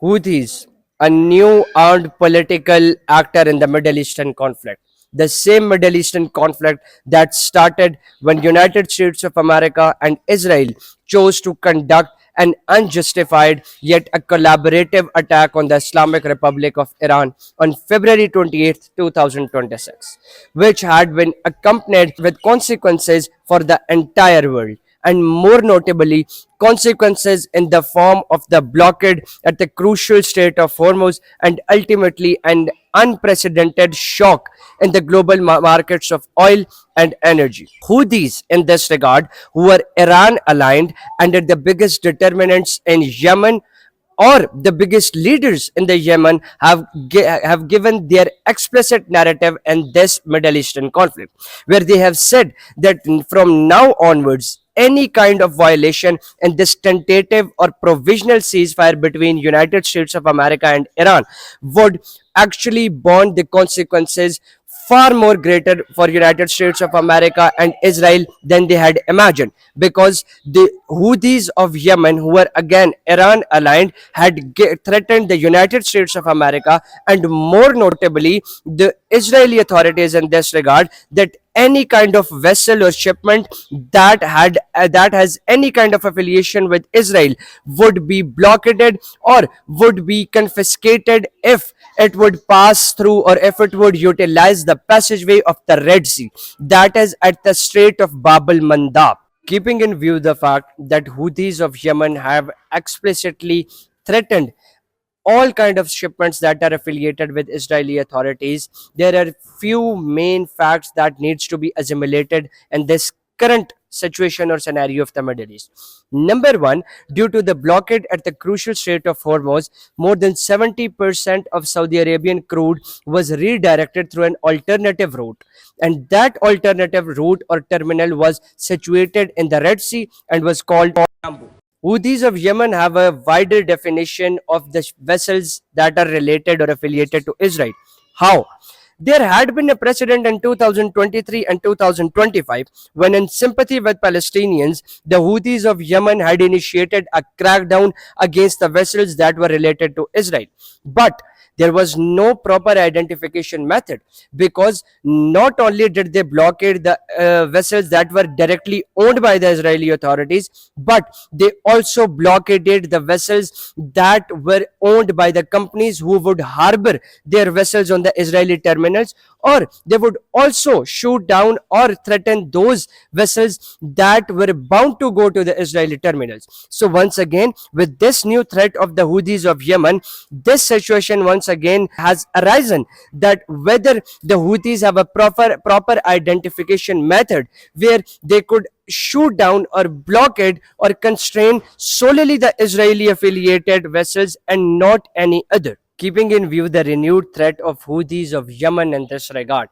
Houthis, a new armed political actor in the Middle Eastern conflict. The same Middle Eastern conflict that started when United States of America and Israel chose to conduct an unjustified yet a collaborative attack on the Islamic Republic of Iran on February 28, 2026, which had been accompanied with consequences for the entire world, and more notably, consequences in the form of the blockade at the crucial Strait of Hormuz, and ultimately an unprecedented shock in the global markets of oil and energy. Houthis, in this regard, who were Iran aligned and are the biggest determinants in Yemen, or the biggest leaders in the Yemen, have given their explicit narrative in this Middle Eastern conflict, where they have said that from now onwards, any kind of violation in this tentative or provisional ceasefire between United States of America and Iran would actually bond the consequences far more greater for United States of America and Israel than they had imagined, because the Houthis of Yemen, who were again Iran aligned, had threatened the United States of America and more notably the Israeli authorities in this regard, that any kind of vessel or shipment that has any kind of affiliation with Israel would be blockaded or would be confiscated if it would pass through or if it would utilize the passageway of the Red Sea, that is at the Strait of Bab el Mandab. Keeping in view the fact that Houthis of Yemen have explicitly threatened all kind of shipments that are affiliated with Israeli authorities, there are few main facts that needs to be assimilated in this current situation or scenario of the Middle East. Number one, due to the blockade at the crucial Strait of Hormuz, more than 70% of Saudi Arabian crude was redirected through an alternative route. And that alternative route or terminal was situated in the Red Sea and was called Yanbu. Houthis of Yemen have a wider definition of the vessels that are related or affiliated to Israel. How? There had been a precedent in 2023 and 2025 when, in sympathy with Palestinians, the Houthis of Yemen had initiated a crackdown against the vessels that were related to Israel. But there was no proper identification method, because not only did they blockade the vessels that were directly owned by the Israeli authorities, but they also blockaded the vessels that were owned by the companies who would harbor their vessels on the Israeli terminals, or they would also shoot down or threaten those vessels that were bound to go to the Israeli terminals. So once again, with this new threat of the Houthis of Yemen, this situation once again has arisen, that whether the Houthis have a proper identification method where they could shoot down or blockade or constrain solely the Israeli affiliated vessels and not any other. Keeping in view the renewed threat of Houthis of Yemen in this regard,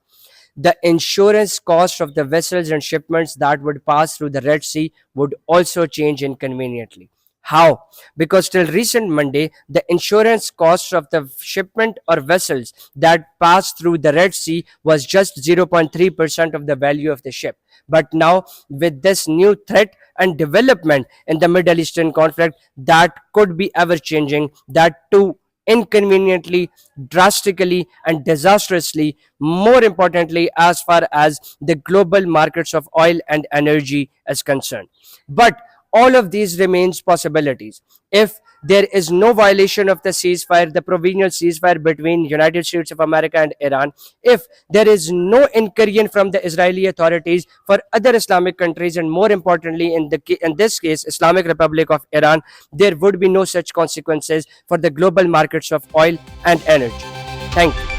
the insurance cost of the vessels and shipments that would pass through the Red Sea would also change inconveniently. How? Because till recent Monday, the insurance cost of the shipment or vessels that passed through the Red Sea was just 0.3% of the value of the ship. But now, with this new threat and development in the Middle Eastern conflict that could be ever changing, that too inconveniently, drastically, and disastrously, more importantly, as far as the global markets of oil and energy is concerned. But all of these remains possibilities. If there is no violation of the ceasefire, the provisional ceasefire between United States of America and Iran, if there is no incursion from the Israeli authorities for other Islamic countries, and more importantly in this case Islamic Republic of Iran, there would be no such consequences for the global markets of oil and energy. Thank you.